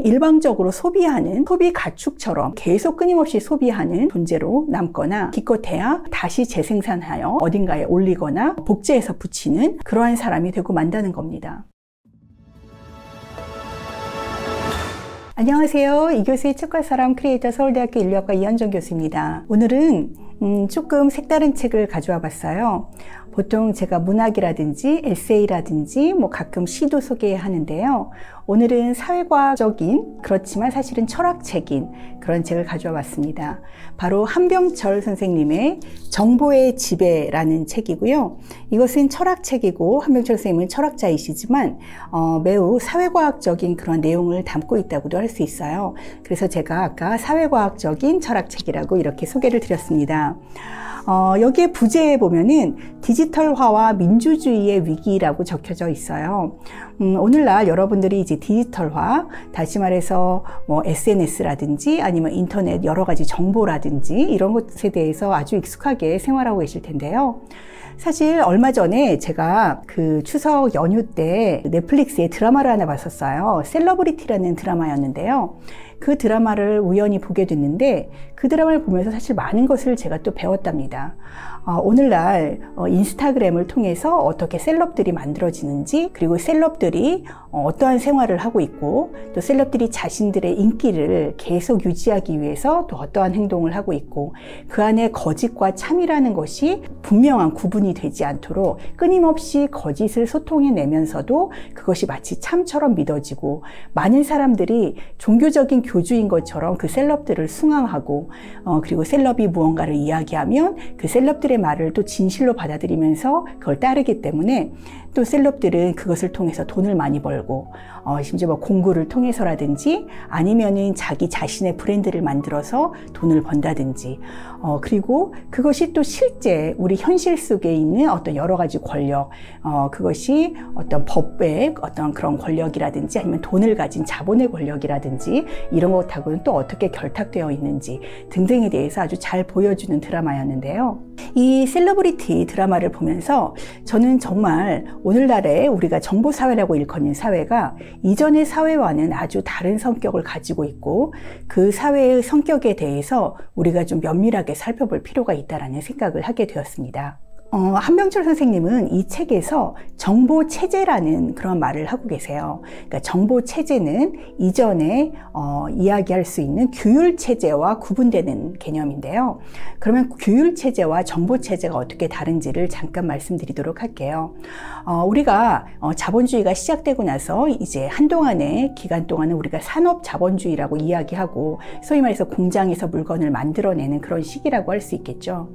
일방적으로 소비하는 소비 가축처럼 계속 끊임없이 소비하는 존재로 남거나 기껏해야 다시 재생산하여 어딘가에 올리거나 복제해서 붙이는 그러한 사람이 되고 만다는 겁니다. 안녕하세요. 이교수의 치과사람 크리에이터 서울대학교 인류학과 이현정 교수입니다. 오늘은 조금 색다른 책을 가져와 봤어요. 보통 제가 문학이라든지 에세이라든지 가끔 시도 소개하는데요. 오늘은 사회과학적인 그렇지만 사실은 철학책인 그런 책을 가져와 봤습니다. 바로 한병철 선생님의 정보의 지배라는 책이고요. 이것은 철학책이고 한병철 선생님은 철학자이시지만 매우 사회과학적인 그런 내용을 담고 있다고도 할 수 있어요. 그래서 제가 아까 사회과학적인 철학책이라고 이렇게 소개를 드렸습니다. 여기에 부제에 보면은 디지털화와 민주주의의 위기라고 적혀져 있어요. 오늘날 여러분들이 이제 디지털화, 다시 말해서 SNS라든지 아니면 인터넷 여러 가지 정보라든지 이런 것에 대해서 아주 익숙하게 생활하고 계실 텐데요. 사실 얼마 전에 제가 그 추석 연휴 때 넷플릭스에 드라마를 하나 봤었어요. 셀러브리티라는 드라마였는데요. 그 드라마를 우연히 보게 됐는데 그 드라마를 보면서 사실 많은 것을 제가 또 배웠답니다. 오늘날 인스타그램을 통해서 어떻게 셀럽들이 만들어지는지, 그리고 셀럽들이 어떠한 생활을 하고 있고, 또 셀럽들이 자신들의 인기를 계속 유지하기 위해서 또 어떠한 행동을 하고 있고, 그 안에 거짓과 참이라는 것이 분명한 구분이 되지 않도록 끊임없이 거짓을 소통해내면서도 그것이 마치 참처럼 믿어지고, 많은 사람들이 종교적인 교주인 것처럼 그 셀럽들을 숭앙하고, 그리고 셀럽이 무언가를 이야기하면 그 셀럽들의 말을 또 진실로 받아들이면서 그걸 따르기 때문에 또 셀럽들은 그것을 통해서 돈을 많이 벌고, 심지어 공구를 통해서라든지 아니면은 자기 자신의 브랜드를 만들어서 돈을 번다든지, 그리고 그것이 또 실제 우리 현실 속에 있는 어떤 여러 가지 권력, 그것이 어떤 법의 어떤 그런 권력이라든지 아니면 돈을 가진 자본의 권력이라든지 이런 것하고는 또 어떻게 결탁되어 있는지 등등에 대해서 아주 잘 보여주는 드라마였는데요. 이 셀러브리티 드라마를 보면서 저는 정말 오늘날의 우리가 정보사회라고 일컫는 사회가 이전의 사회와는 아주 다른 성격을 가지고 있고, 그 사회의 성격에 대해서 우리가 좀 면밀하게 살펴볼 필요가 있다는 생각을 하게 되었습니다. 한병철 선생님은 이 책에서 정보체제라는 그런 말을 하고 계세요. 그러니까 정보체제는 이전에 이야기할 수 있는 규율체제와 구분되는 개념인데요. 그러면 규율체제와 정보체제가 어떻게 다른지를 잠깐 말씀드리도록 할게요. 우리가 자본주의가 시작되고 나서 이제 한동안의 기간 동안은 우리가 산업자본주의라고 이야기하고, 소위 말해서 공장에서 물건을 만들어내는 그런 시기라고 할 수 있겠죠.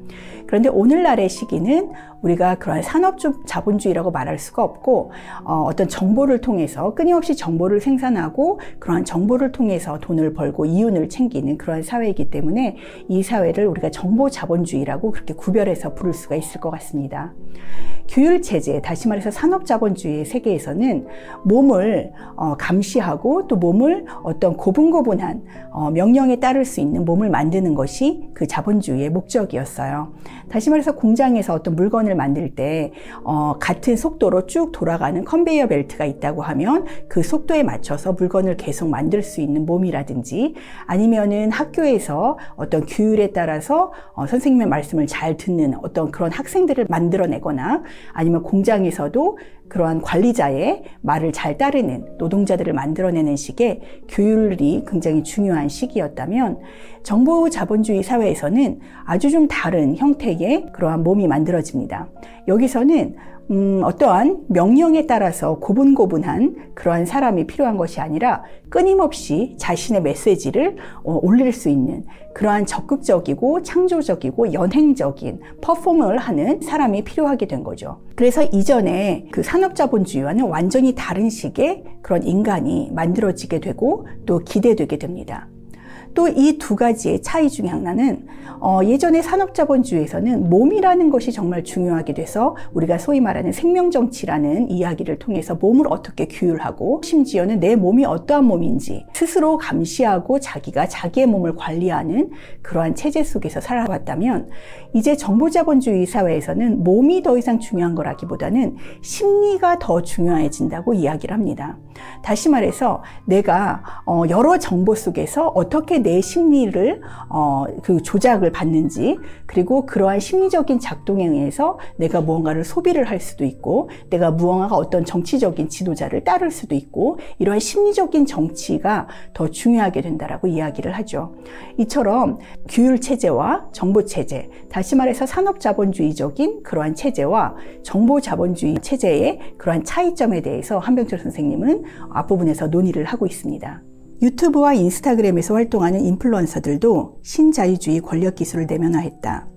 그런데 오늘날의 시기는 우리가 그런 산업자본주의라고 말할 수가 없고, 어떤 정보를 통해서 끊임없이 정보를 생산하고 그러한 정보를 통해서 돈을 벌고 이윤을 챙기는 그런 사회이기 때문에 이 사회를 우리가 정보자본주의라고 그렇게 구별해서 부를 수가 있을 것 같습니다. 규율체제, 다시 말해서 산업자본주의의 세계에서는 몸을 감시하고 또 몸을 어떤 고분고분한 명령에 따를 수 있는 몸을 만드는 것이 그 자본주의의 목적이었어요. 다시 말해서 공장에서 어떤 물건을 만들 때 같은 속도로 쭉 돌아가는 컨베이어 벨트가 있다고 하면 그 속도에 맞춰서 물건을 계속 만들 수 있는 몸이라든지, 아니면은 학교에서 어떤 규율에 따라서 선생님의 말씀을 잘 듣는 어떤 그런 학생들을 만들어내거나, 아니면 공장에서도 그러한 관리자의 말을 잘 따르는 노동자들을 만들어내는 식의 규율이 굉장히 중요한 시기였다면, 정보자본주의 사회에서는 아주 좀 다른 형태의 그러한 몸이 만들어집니다. 여기서는 어떠한 명령에 따라서 고분고분한 그러한 사람이 필요한 것이 아니라 끊임없이 자신의 메시지를 올릴 수 있는 그러한 적극적이고 창조적이고 연행적인 퍼포먼을 하는 사람이 필요하게 된 거죠. 그래서 이전에 그 산업자본주의와는 완전히 다른 식의 그런 인간이 만들어지게 되고 또 기대되게 됩니다. 또 이 두 가지의 차이 중에 하나는 예전에 산업자본주의에서는 몸이라는 것이 정말 중요하게 돼서 우리가 소위 말하는 생명정치라는 이야기를 통해서 몸을 어떻게 규율하고 심지어는 내 몸이 어떠한 몸인지 스스로 감시하고 자기가 자기의 몸을 관리하는 그러한 체제 속에서 살아왔다면 이제 정보자본주의 사회에서는 몸이 더 이상 중요한 거라기보다는 심리가 더 중요해진다고 이야기를 합니다. 다시 말해서 내가 여러 정보 속에서 어떻게 내 심리를 그 조작을 받는지, 그리고 그러한 심리적인 작동에 의해서 내가 무언가를 소비를 할 수도 있고 내가 무언가가 어떤 정치적인 지도자를 따를 수도 있고 이러한 심리적인 정치가 더 중요하게 된다라고 이야기를 하죠. 이처럼 규율체제와 정보체제, 다시 말해서 산업자본주의적인 그러한 체제와 정보자본주의 체제의 그러한 차이점에 대해서 한병철 선생님은 앞부분에서 논의를 하고 있습니다. 유튜브와 인스타그램에서 활동하는 인플루언서들도 신자유주의 권력 기술을 내면화했다.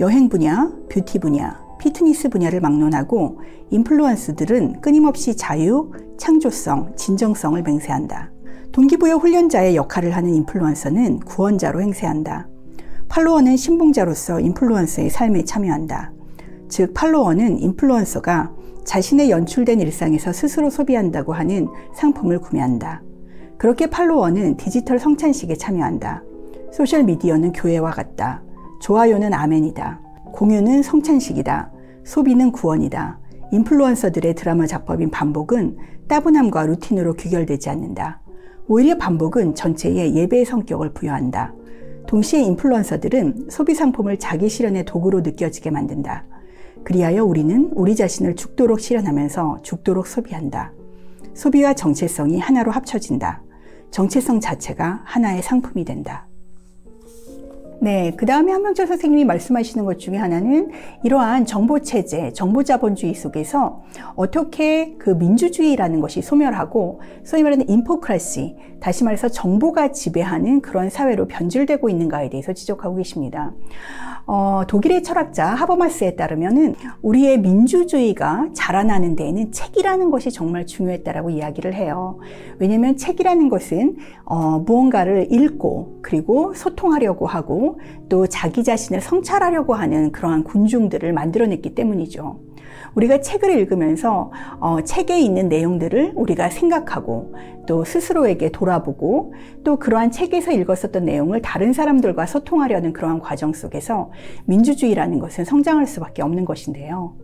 여행 분야, 뷰티 분야, 피트니스 분야를 막론하고 인플루언서들은 끊임없이 자유, 창조성, 진정성을 맹세한다. 동기부여 훈련자의 역할을 하는 인플루언서는 구원자로 행세한다. 팔로워는 신봉자로서 인플루언서의 삶에 참여한다. 즉 팔로워는 인플루언서가 자신의 연출된 일상에서 스스로 소비한다고 하는 상품을 구매한다. 그렇게 팔로워는 디지털 성찬식에 참여한다. 소셜미디어는 교회와 같다. 좋아요는 아멘이다. 공유는 성찬식이다. 소비는 구원이다. 인플루언서들의 드라마 작법인 반복은 따분함과 루틴으로 귀결되지 않는다. 오히려 반복은 전체에 예배의 성격을 부여한다. 동시에 인플루언서들은 소비 상품을 자기 실현의 도구로 느껴지게 만든다. 그리하여 우리는 우리 자신을 죽도록 실현하면서 죽도록 소비한다. 소비와 정체성이 하나로 합쳐진다. 정체성 자체가 하나의 상품이 된다. 네, 그 다음에 한병철 선생님이 말씀하시는 것 중에 하나는 이러한 정보체제, 정보자본주의 속에서 어떻게 그 민주주의라는 것이 소멸하고 소위 말하는 인포크라시, 다시 말해서 정보가 지배하는 그런 사회로 변질되고 있는가에 대해서 지적하고 계십니다. 독일의 철학자 하버마스에 따르면은 우리의 민주주의가 자라나는 데에는 책이라는 것이 정말 중요했다라고 이야기를 해요. 왜냐하면 책이라는 것은 무언가를 읽고 그리고 소통하려고 하고 또 자기 자신을 성찰하려고 하는 그러한 군중들을 만들어냈기 때문이죠. 우리가 책을 읽으면서 책에 있는 내용들을 우리가 생각하고 또 스스로에게 돌아보고 또 그러한 책에서 읽었었던 내용을 다른 사람들과 소통하려는 그러한 과정 속에서 민주주의라는 것은 성장할 수밖에 없는 것인데요.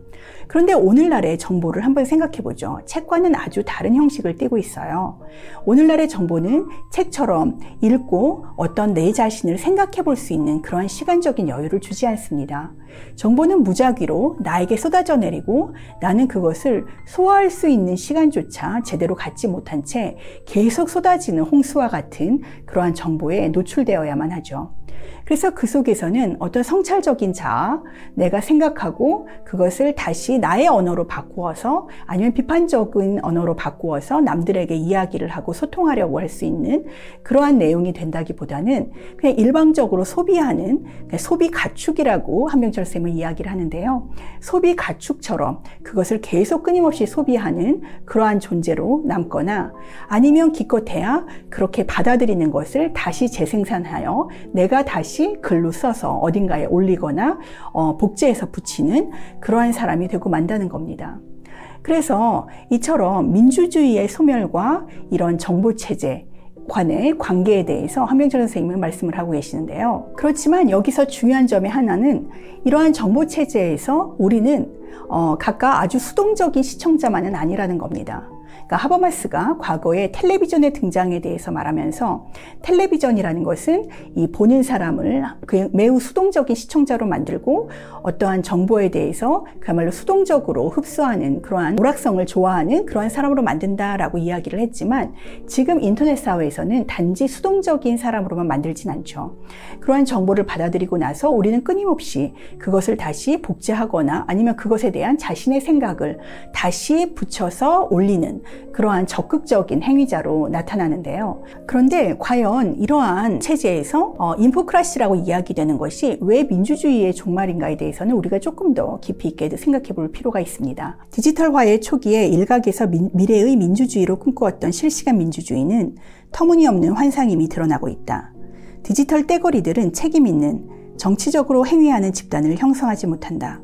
그런데 오늘날의 정보를 한번 생각해 보죠. 책과는 아주 다른 형식을 띠고 있어요. 오늘날의 정보는 책처럼 읽고 어떤 내 자신을 생각해 볼 수 있는 그러한 시간적인 여유를 주지 않습니다. 정보는 무작위로 나에게 쏟아져 내리고 나는 그것을 소화할 수 있는 시간조차 제대로 갖지 못한 채 계속 쏟아지는 홍수와 같은 그러한 정보에 노출되어야만 하죠. 그래서 그 속에서는 어떤 성찰적인 자아, 내가 생각하고 그것을 다시 나의 언어로 바꾸어서 아니면 비판적인 언어로 바꾸어서 남들에게 이야기를 하고 소통하려고 할 수 있는 그러한 내용이 된다기보다는 그냥 일방적으로 소비하는 소비 가축이라고 한병철 쌤은 이야기를 하는데요. 소비 가축처럼 그것을 계속 끊임없이 소비하는 그러한 존재로 남거나 아니면 기껏해야 그렇게 받아들이는 것을 다시 재생산하여 내가 다시 글로 써서 어딘가에 올리거나 복제해서 붙이는 그러한 사람이 되고 만다는 겁니다. 그래서 이처럼 민주주의의 소멸과 이런 정보체제 간의 관계에 대해서 한병철 선생님은 말씀을 하고 계시는데요. 그렇지만 여기서 중요한 점의 하나는 이러한 정보체제에서 우리는 각각 아주 수동적인 시청자만은 아니라는 겁니다. 그러니까 하버마스가 과거에 텔레비전의 등장에 대해서 말하면서 텔레비전이라는 것은 이 보는 사람을 매우 수동적인 시청자로 만들고 어떠한 정보에 대해서 그야말로 수동적으로 흡수하는 그러한 오락성을 좋아하는 그러한 사람으로 만든다라고 이야기를 했지만 지금 인터넷 사회에서는 단지 수동적인 사람으로만 만들진 않죠. 그러한 정보를 받아들이고 나서 우리는 끊임없이 그것을 다시 복제하거나 아니면 그것에 대한 자신의 생각을 다시 붙여서 올리는 그러한 적극적인 행위자로 나타나는데요. 그런데 과연 이러한 체제에서 인포크라시라고 이야기되는 것이 왜 민주주의의 종말인가에 대해서는 우리가 조금 더 깊이 있게 생각해 볼 필요가 있습니다. 디지털화의 초기에 일각에서 미래의 민주주의로 꿈꾸었던 실시간 민주주의는 터무니없는 환상임이 드러나고 있다. 디지털 떼거리들은 책임 있는 정치적으로 행위하는 집단을 형성하지 못한다.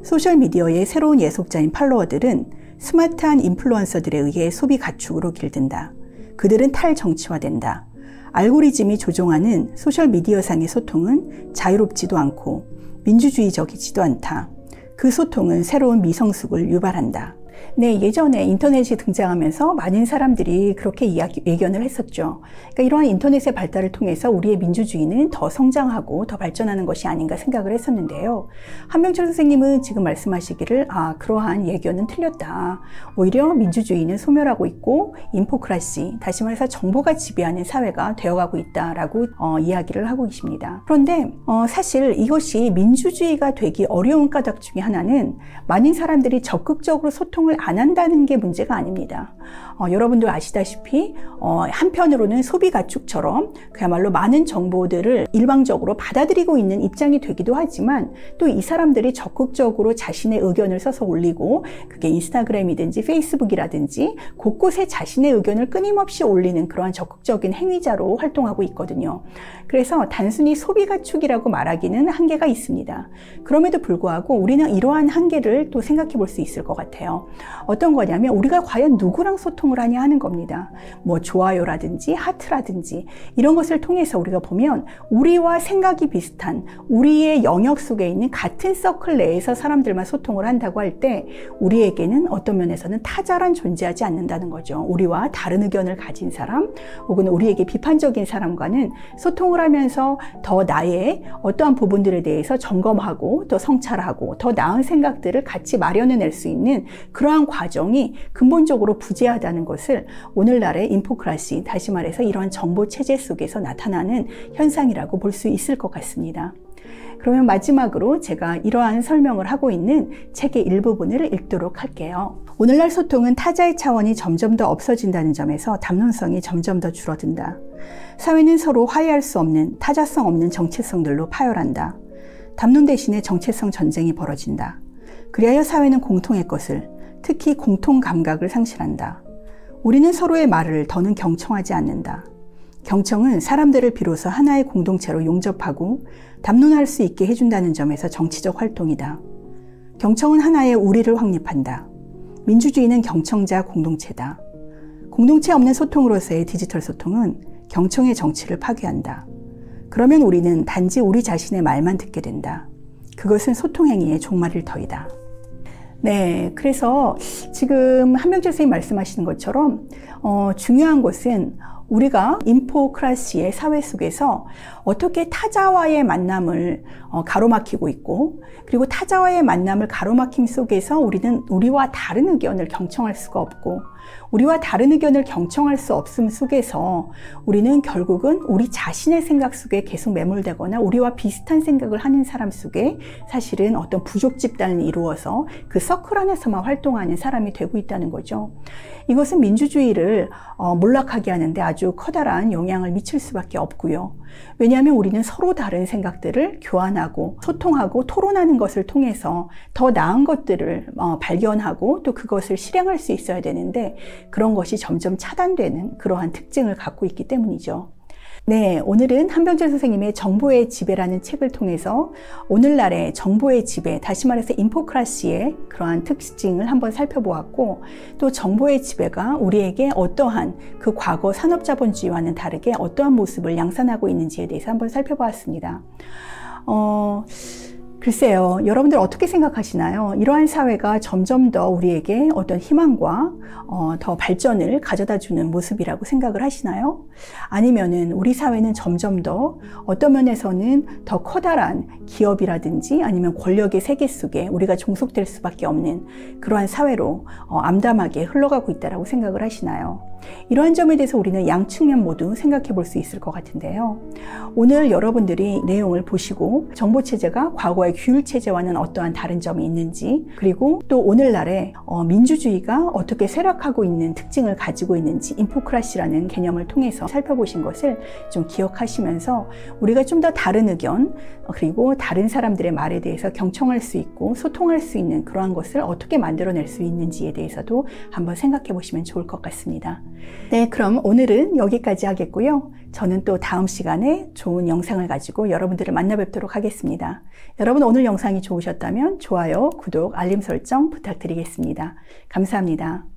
소셜미디어의 새로운 예속자인 팔로워들은 스마트한 인플루언서들에 의해 소비 가축으로 길든다. 그들은 탈정치화된다. 알고리즘이 조종하는 소셜미디어상의 소통은 자유롭지도 않고 민주주의적이지도 않다. 그 소통은 새로운 미성숙을 유발한다. 네, 예전에 인터넷이 등장하면서 많은 사람들이 그렇게 예견을 했었죠. 그러니까 이러한 인터넷의 발달을 통해서 우리의 민주주의는 더 성장하고 더 발전하는 것이 아닌가 생각을 했었는데요. 한명철 선생님은 지금 말씀하시기를 그러한 예견은 틀렸다. 오히려 민주주의는 소멸하고 있고 인포크라시, 다시 말해서 정보가 지배하는 사회가 되어가고 있다라고 이야기를 하고 계십니다. 그런데 사실 이것이 민주주의가 되기 어려운 까닭 중에 하나는 많은 사람들이 적극적으로 소통을 안 한다는 게 문제가 아닙니다. 여러분도 아시다시피 한편으로는 소비 가축처럼 그야말로 많은 정보들을 일방적으로 받아들이고 있는 입장이 되기도 하지만 또 이 사람들이 적극적으로 자신의 의견을 써서 올리고 그게 인스타그램이든지 페이스북이라든지 곳곳에 자신의 의견을 끊임없이 올리는 그러한 적극적인 행위자로 활동하고 있거든요. 그래서 단순히 소비 가축이라고 말하기는 한계가 있습니다. 그럼에도 불구하고 우리는 이러한 한계를 또 생각해 볼 수 있을 것 같아요. 어떤 거냐면 우리가 과연 누구랑 소통을 하냐 하는 겁니다. 뭐 좋아요라든지 하트라든지 이런 것을 통해서 우리가 보면 우리와 생각이 비슷한 우리의 영역 속에 있는 같은 서클 내에서 사람들만 소통을 한다고 할 때 우리에게는 어떤 면에서는 타자란 존재하지 않는다는 거죠. 우리와 다른 의견을 가진 사람 혹은 우리에게 비판적인 사람과는 소통을 하면서 더 나의 어떠한 부분들에 대해서 점검하고 또 성찰하고 더 나은 생각들을 같이 마련해낼 수 있는 그러한 과정이 근본적으로 부재하다는 것을 오늘날의 인포크라시, 다시 말해서 이러한 정보 체제 속에서 나타나는 현상이라고 볼 수 있을 것 같습니다. 그러면 마지막으로 제가 이러한 설명을 하고 있는 책의 일부분을 읽도록 할게요. 오늘날 소통은 타자의 차원이 점점 더 없어진다는 점에서 담론성이 점점 더 줄어든다. 사회는 서로 화해할 수 없는 타자성 없는 정체성들로 파열한다. 담론 대신에 정체성 전쟁이 벌어진다. 그리하여 사회는 공통의 것을, 특히 공통 감각을 상실한다. 우리는 서로의 말을 더는 경청하지 않는다. 경청은 사람들을 비로소 하나의 공동체로 용접하고 담론할 수 있게 해준다는 점에서 정치적 활동이다. 경청은 하나의 우리를 확립한다. 민주주의는 경청자 공동체다. 공동체 없는 소통으로서의 디지털 소통은 경청의 정치를 파괴한다. 그러면 우리는 단지 우리 자신의 말만 듣게 된다. 그것은 소통행위의 종말일 터이다. 네, 그래서 지금 한명철 선생님 말씀하시는 것처럼 중요한 것은 우리가 인포크라시의 사회 속에서 어떻게 타자와의 만남을 가로막히고 있고, 그리고 타자와의 만남을 가로막힘 속에서 우리는 우리와 다른 의견을 경청할 수가 없고, 우리와 다른 의견을 경청할 수 없음 속에서 우리는 결국은 우리 자신의 생각 속에 계속 매몰되거나 우리와 비슷한 생각을 하는 사람 속에 사실은 어떤 부족 집단을 이루어서 그 서클 안에서만 활동하는 사람이 되고 있다는 거죠. 이것은 민주주의를 몰락하게 하는데 아주 커다란 영향을 미칠 수밖에 없고요. 왜냐하면 우리는 서로 다른 생각들을 교환하고 소통하고 토론하는 것을 통해서 더 나은 것들을 발견하고 또 그것을 실행할 수 있어야 되는데 그런 것이 점점 차단되는 그러한 특징을 갖고 있기 때문이죠. 네, 오늘은 한병철 선생님의 정보의 지배라는 책을 통해서 오늘날의 정보의 지배, 다시 말해서 인포크라시의 그러한 특징을 한번 살펴보았고, 또 정보의 지배가 우리에게 어떠한 그 과거 산업자본주의와는 다르게 어떠한 모습을 양산하고 있는지에 대해서 한번 살펴보았습니다. 글쎄요, 여러분들 어떻게 생각하시나요? 이러한 사회가 점점 더 우리에게 어떤 희망과 더 발전을 가져다주는 모습이라고 생각을 하시나요? 아니면은 우리 사회는 점점 더 어떤 면에서는 더 커다란 기업이라든지 아니면 권력의 세계 속에 우리가 종속될 수밖에 없는 그러한 사회로 암담하게 흘러가고 있다고 생각을 하시나요? 이러한 점에 대해서 우리는 양측면 모두 생각해 볼 수 있을 것 같은데요. 오늘 여러분들이 내용을 보시고 정보체제가 과거의 규율체제와는 어떠한 다른 점이 있는지, 그리고 또 오늘날의 민주주의가 어떻게 쇠락하고 있는 특징을 가지고 있는지 인포크라시라는 개념을 통해서 살펴보신 것을 좀 기억하시면서 우리가 좀 더 다른 의견, 그리고 다른 사람들의 말에 대해서 경청할 수 있고 소통할 수 있는 그러한 것을 어떻게 만들어낼 수 있는지에 대해서도 한번 생각해 보시면 좋을 것 같습니다. 네, 그럼 오늘은 여기까지 하겠고요. 저는 또 다음 시간에 좋은 영상을 가지고 여러분들을 만나 뵙도록 하겠습니다. 여러분 오늘 영상이 좋으셨다면 좋아요, 구독, 알림 설정 부탁드리겠습니다. 감사합니다.